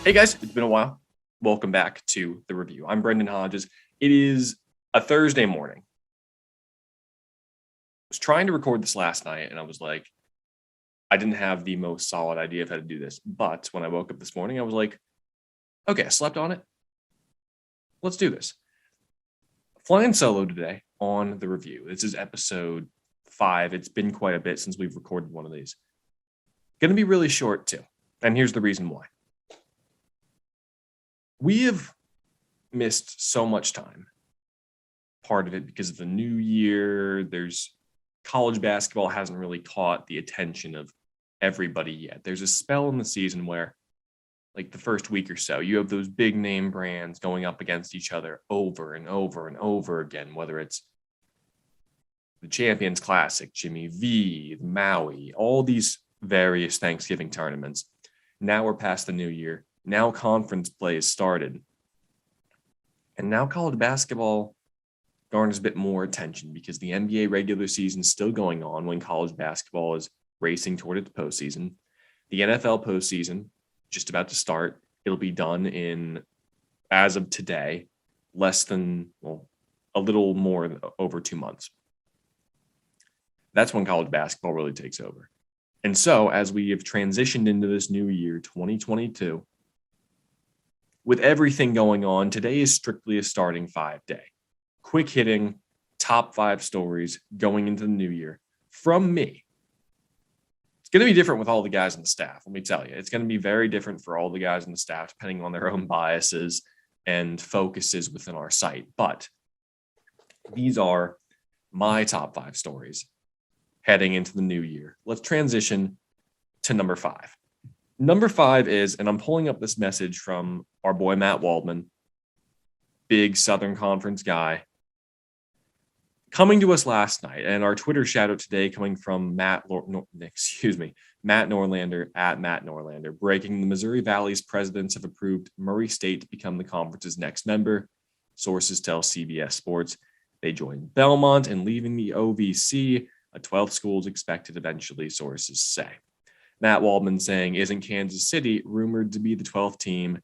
Hey guys, it's been a while. Welcome back to the review. I'm Brendon Hodges. It is a Thursday morning. I was trying to record this last night and I was like, I didn't have the most solid idea of how to do this. But when I woke up this morning, I was like, okay, I slept on it. Let's do this. Flying solo today on the review. This is episode 5. It's been quite a bit since we've recorded one of these. Going to be really short too. And here's the reason why. We have missed so much time. Part of it because of the new year. There's college basketball hasn't really caught the attention of everybody yet. There's a spell in the season where, like the first week or so, you have those big name brands going up against each other over and over and over again, whether it's the Champions Classic, Jimmy V, the Maui, all these various Thanksgiving tournaments. Now we're past the new year. Now conference play has started. And now college basketball garners a bit more attention because the NBA regular season is still going on when college basketball is racing toward its postseason. The NFL postseason, just about to start. It'll be done in, as of today, a little more over 2 months. That's when college basketball really takes over. And so as we have transitioned into this new year, 2022, with everything going on, today is strictly a starting 5 day. Quick hitting, top 5 stories going into the new year from me. It's going to be different with all the guys on the staff. Let me tell you, it's going to be very different for all the guys on the staff, depending on their own biases and focuses within our site. But these are my top 5 stories heading into the new year. Let's transition to number 5. Number 5 is, and I'm pulling up this message from our boy Matt Waldman, big Southern Conference guy, coming to us last night, and our Twitter shout out today coming from Matt Norlander at Matt Norlander, breaking: the Missouri Valley's presidents have approved Murray State to become the conference's next member. Sources tell CBS Sports they joined Belmont and leaving the OVC. A 12th school is expected eventually, sources say. Matt Waldman saying, isn't Kansas City rumored to be the 12th team?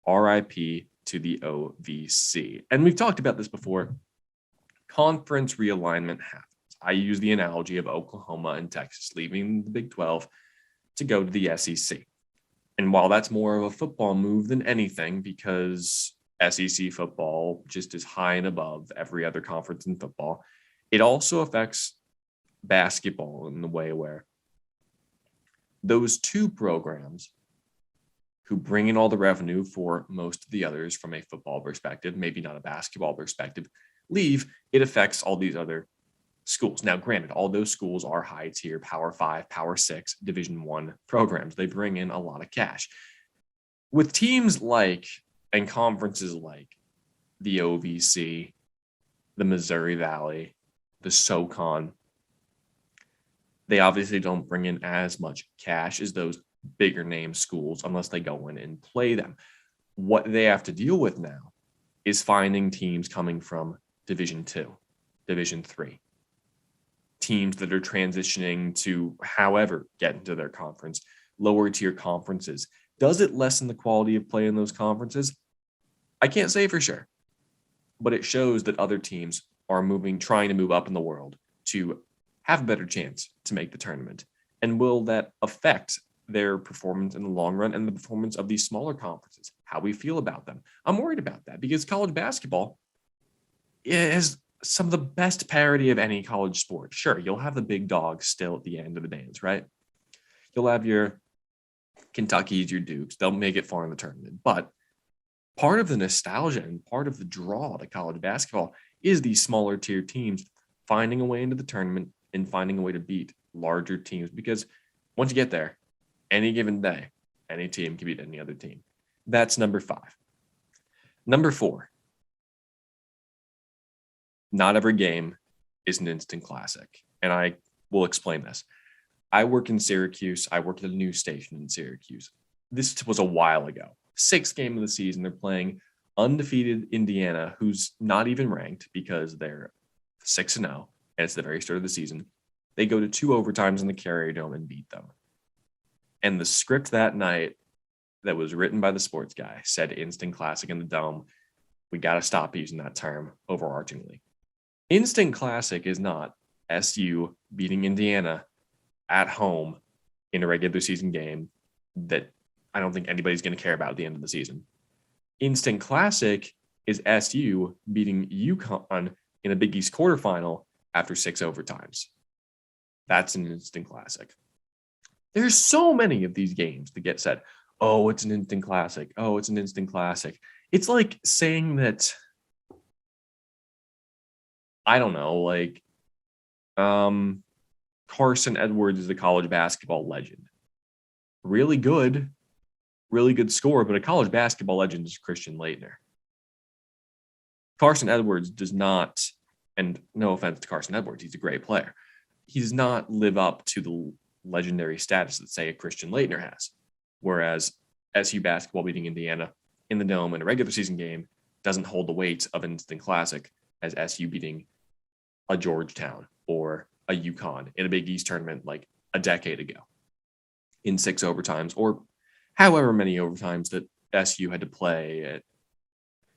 RIP to the OVC. And we've talked about this before. Conference realignment happens. I use the analogy of Oklahoma and Texas leaving the Big 12 to go to the SEC. And while that's more of a football move than anything, because SEC football just is high and above every other conference in football, it also affects basketball in the way where those two programs who bring in all the revenue for most of the others from a football perspective, maybe not a basketball perspective, leave. It affects all these other schools. Now, granted, all those schools are high tier, Power 5, Power 6, Division I programs. They bring in a lot of cash. With teams like and conferences like the OVC, the Missouri Valley, the SoCon, they obviously don't bring in as much cash as those bigger name schools unless they go in and play them. What they have to deal with now is finding teams coming from Division 2, Division 3, teams that are transitioning to however get into their conference, lower tier conferences. Does it lessen the quality of play in those conferences? I can't say for sure, but it shows that other teams are trying to move up in the world to have a better chance to make the tournament. And will that affect their performance in the long run and the performance of these smaller conferences? How we feel about them? I'm worried about that because college basketball is some of the best parity of any college sport. Sure, you'll have the big dogs still at the end of the dance, right? You'll have your Kentuckys, your Dukes. They'll make it far in the tournament. But part of the nostalgia and part of the draw to college basketball is these smaller tier teams finding a way into the tournament and finding a way to beat larger teams, because once you get there, any given day, any team can beat any other team. That's number 5. Number 4, not every game is an instant classic. And I will explain this. I work in Syracuse. I work at a news station in Syracuse. This was a while ago. 6th game of the season. They're playing undefeated Indiana, who's not even ranked because they're 6-0. And it's the very start of the season. They go to 2 overtimes in the Carrier Dome and beat them. And the script that night, that was written by the sports guy said instant classic in the dome. We got to stop using that term overarchingly. Instant classic is not SU beating Indiana at home in a regular season game that I don't think anybody's going to care about at the end of the season. Instant classic is SU beating UConn in a Big East quarterfinal after 6 overtimes. That's an instant classic. There's so many of these games that get said, oh, it's an instant classic. Oh, it's an instant classic. It's like saying that, I don't know, like Carson Edwards is a college basketball legend. Really good scorer, but a college basketball legend is Christian Laettner. Carson Edwards does not, and no offense to Carson Edwards, he's a great player. He does not live up to the legendary status that, say, a Christian Laettner has. Whereas SU basketball beating Indiana in the dome in a regular season game doesn't hold the weight of an instant classic as SU beating a Georgetown or a UConn in a Big East tournament like a decade ago in 6 overtimes, or however many overtimes that SU had to play at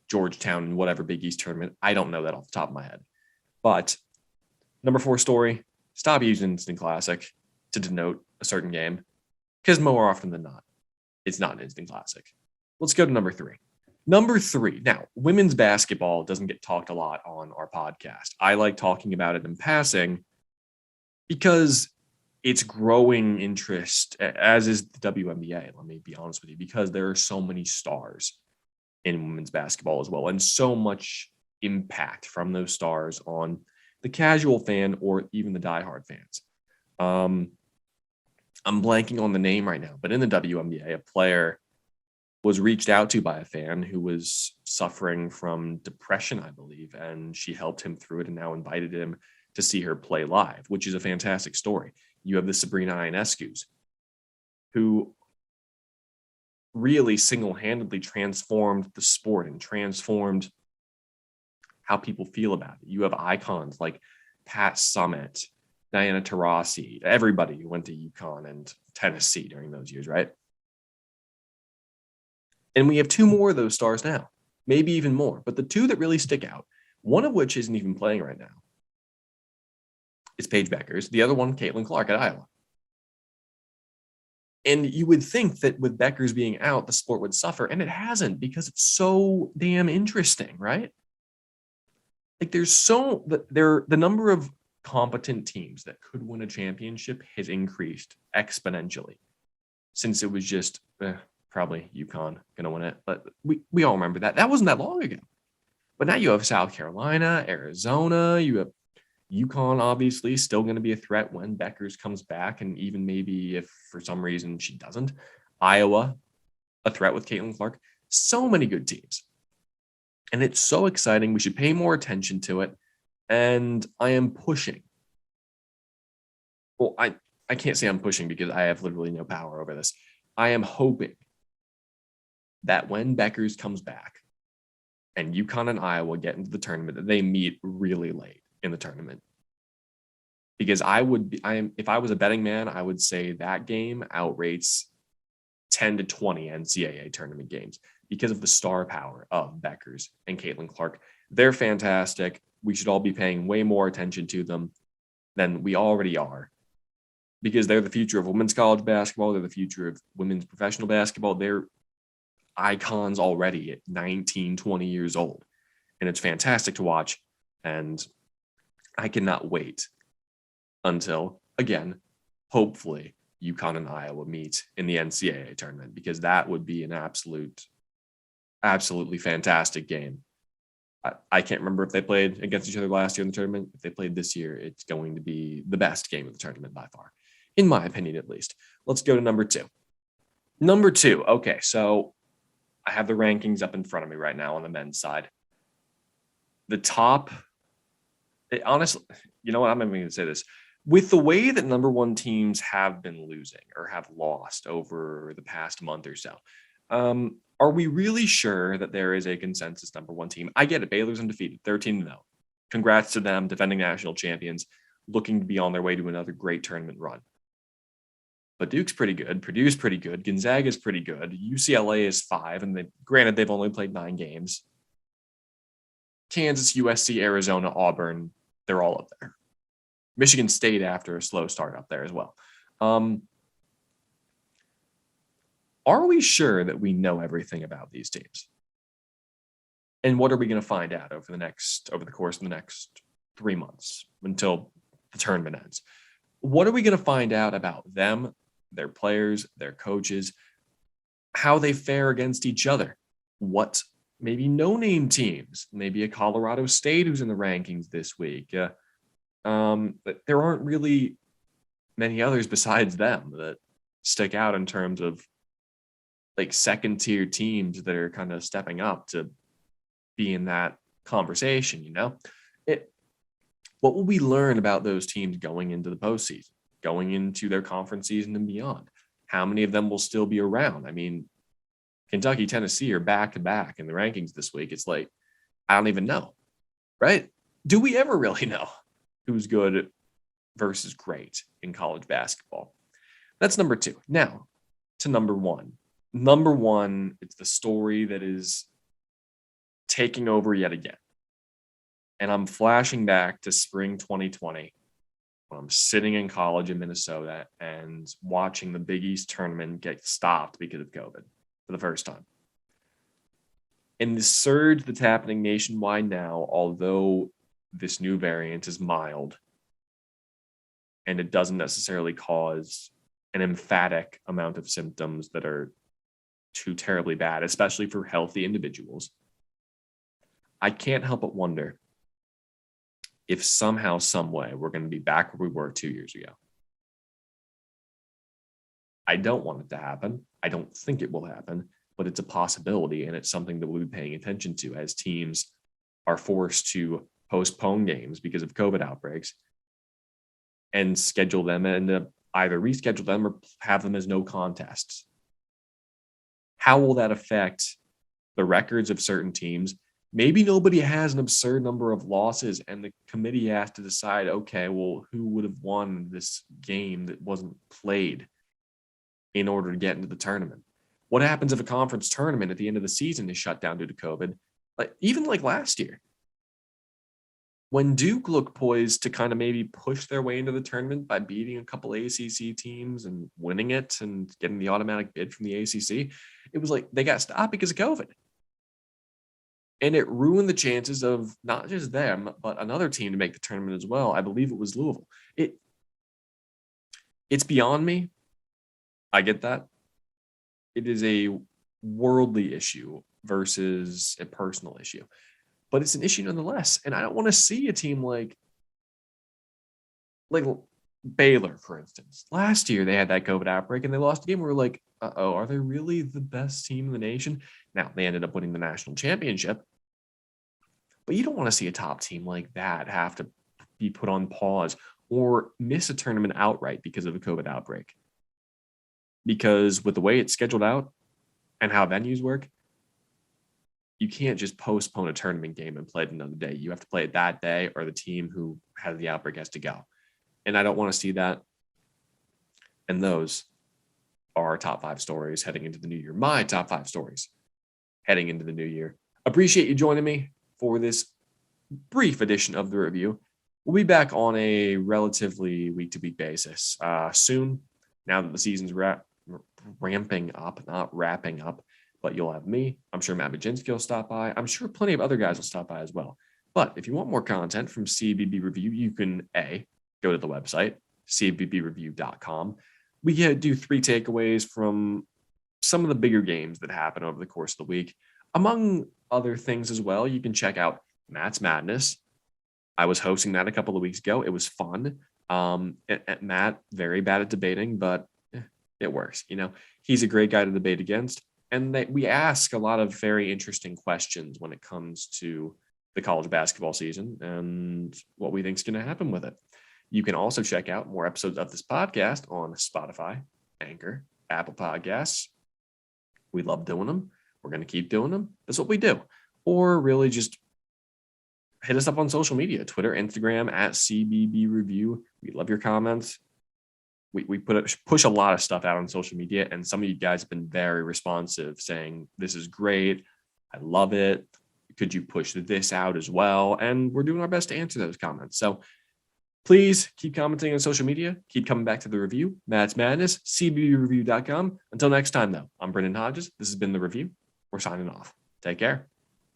Georgetown in whatever Big East tournament. I don't know that off the top of my head. But number 4 story, stop using instant classic to denote a certain game, because more often than not, it's not an instant classic. Let's go to number 3. Number 3. Now, women's basketball doesn't get talked a lot on our podcast. I like talking about it in passing because it's growing interest, as is the WNBA, let me be honest with you, because there are so many stars in women's basketball as well, and so much impact from those stars on the casual fan or even the diehard fans. I'm blanking on the name right now, but in the WNBA, a player was reached out to by a fan who was suffering from depression, I believe, and she helped him through it and now invited him to see her play live, which is a fantastic story. You have the Sabrina Ionescu's, who really single-handedly transformed the sport and transformed how people feel about it. You have icons like Pat Summitt, Diana Taurasi, everybody who went to UConn and Tennessee during those years, right? And we have 2 more of those stars now, maybe even more. But the 2 that really stick out, one of which isn't even playing right now, is Paige Beckers. The other one, Caitlin Clark at Iowa. And you would think that with Beckers being out, the sport would suffer, and it hasn't, because it's so damn interesting, right? Like the number of competent teams that could win a championship has increased exponentially since it was just probably UConn going to win it. But we all remember that. That wasn't that long ago. But now you have South Carolina, Arizona, you have UConn, obviously, still going to be a threat when Beckers comes back, and even maybe if for some reason she doesn't. Iowa, a threat with Caitlin Clark. So many good teams. And it's so exciting. We should pay more attention to it. And I am pushing. Well, I can't say I'm pushing because I have literally no power over this. I am hoping that when Beckers comes back and UConn and Iowa get into the tournament, that they meet really late in the tournament. Because if I was a betting man, I would say that game outrates 10 to 20 NCAA tournament games because of the star power of Beckers and Caitlin Clark. They're fantastic. We should all be paying way more attention to them than we already are, because they're the future of women's college basketball. They're the future of women's professional basketball. They're icons already at 19, 20 years old. And it's fantastic to watch. And I cannot wait until, again, hopefully, UConn and Iowa meet in the NCAA tournament, because that would be an absolutely fantastic game. I can't remember if they played against each other last year in the tournament. If they played this year, it's going to be the best game of the tournament by far, in my opinion, at least. Let's go to number 2. Number 2. Okay, so I have the rankings up in front of me right now on the men's side. The top, honestly, you know what? I'm even going to say this. With the way that number 1 teams have been losing or have lost over the past month or so, are we really sure that there is a consensus number 1 team? I get it. Baylor's undefeated, 13-0. Congrats to them, defending national champions, looking to be on their way to another great tournament run. But Duke's pretty good. Purdue's pretty good. Gonzaga's pretty good. UCLA is 5, and granted, they've only played 9 games. Kansas, USC, Arizona, Auburn, they're all up there. Michigan State after a slow start up there as well. Are we sure that we know everything about these teams? And what are we going to find out over the course of the next 3 months until the tournament ends? What are we going to find out about them, their players, their coaches, how they fare against each other? What maybe no-name teams, maybe a Colorado State who's in the rankings this week. But there aren't really many others besides them that stick out in terms of like second-tier teams that are kind of stepping up to be in that conversation, What will we learn about those teams going into the postseason, going into their conference season and beyond? How many of them will still be around? I mean, Kentucky, Tennessee are back-to-back in the rankings this week. It's like, I don't even know, right? Do we ever really know who's good versus great in college basketball? That's number 2. Now, to number 1. Number 1, it's the story that is taking over yet again. And I'm flashing back to spring 2020 when I'm sitting in college in Minnesota and watching the Big East tournament get stopped because of COVID for the first time. And the surge that's happening nationwide now, although this new variant is mild and it doesn't necessarily cause an emphatic amount of symptoms that are too terribly bad, especially for healthy individuals, I can't help but wonder if somehow, some way, we're going to be back where we were 2 years ago. I don't want it to happen. I don't think it will happen, but it's a possibility, and it's something that we'll be paying attention to as teams are forced to postpone games because of COVID outbreaks and schedule them and either reschedule them or have them as no contests. How will that affect the records of certain teams? Maybe nobody has an absurd number of losses and the committee has to decide, okay, well, who would have won this game that wasn't played in order to get into the tournament? What happens if a conference tournament at the end of the season is shut down due to COVID? Even like last year, when Duke looked poised to kind of maybe push their way into the tournament by beating a couple ACC teams and winning it and getting the automatic bid from the ACC, it was like they got stopped because of COVID. And it ruined the chances of not just them, but another team to make the tournament as well. I believe it was Louisville. It's beyond me. I get that. It is a worldly issue versus a personal issue. But it's an issue nonetheless. And I don't want to see a team like Baylor, for instance. Last year, they had that COVID outbreak and they lost a game. We were like, uh-oh, are they really the best team in the nation? Now, they ended up winning the national championship. But you don't want to see a top team like that have to be put on pause or miss a tournament outright because of a COVID outbreak. Because with the way it's scheduled out and how venues work, you can't just postpone a tournament game and play it another day. You have to play it that day or the team who has the outbreak has to go. And I don't want to see that. And those are our top 5 stories heading into the new year. My top 5 stories heading into the new year. Appreciate you joining me for this brief edition of the review. We'll be back on a relatively week-to-week basis soon, now that the season's ramping up, not wrapping up. But you'll have me. I'm sure Matt Majinski will stop by. I'm sure plenty of other guys will stop by as well. But if you want more content from CBB Review, you can go to the website, cbbreview.com. We do 3 takeaways from some of the bigger games that happen over the course of the week. Among other things as well, you can check out Matt's Madness. I was hosting that a couple of weeks ago. It was fun. Matt, very bad at debating, but it works. He's a great guy to debate against. And we ask a lot of very interesting questions when it comes to the college basketball season and what we think is going to happen with it. You can also check out more episodes of this podcast on Spotify, Anchor, Apple Podcasts. We love doing them. We're going to keep doing them. That's what we do. Or really just hit us up on social media, Twitter, Instagram, @CBB Review. We love your comments. we push a lot of stuff out on social media, and some of you guys have been very responsive, saying this is great, I love it. Could you push this out as well? And we're doing our best to answer those comments. So please keep commenting on social media. Keep coming back to the review. Matt's Madness, cbreview.com. Until next time, though, I'm Brendon Hodges. This has been The Review. We're signing off. Take care.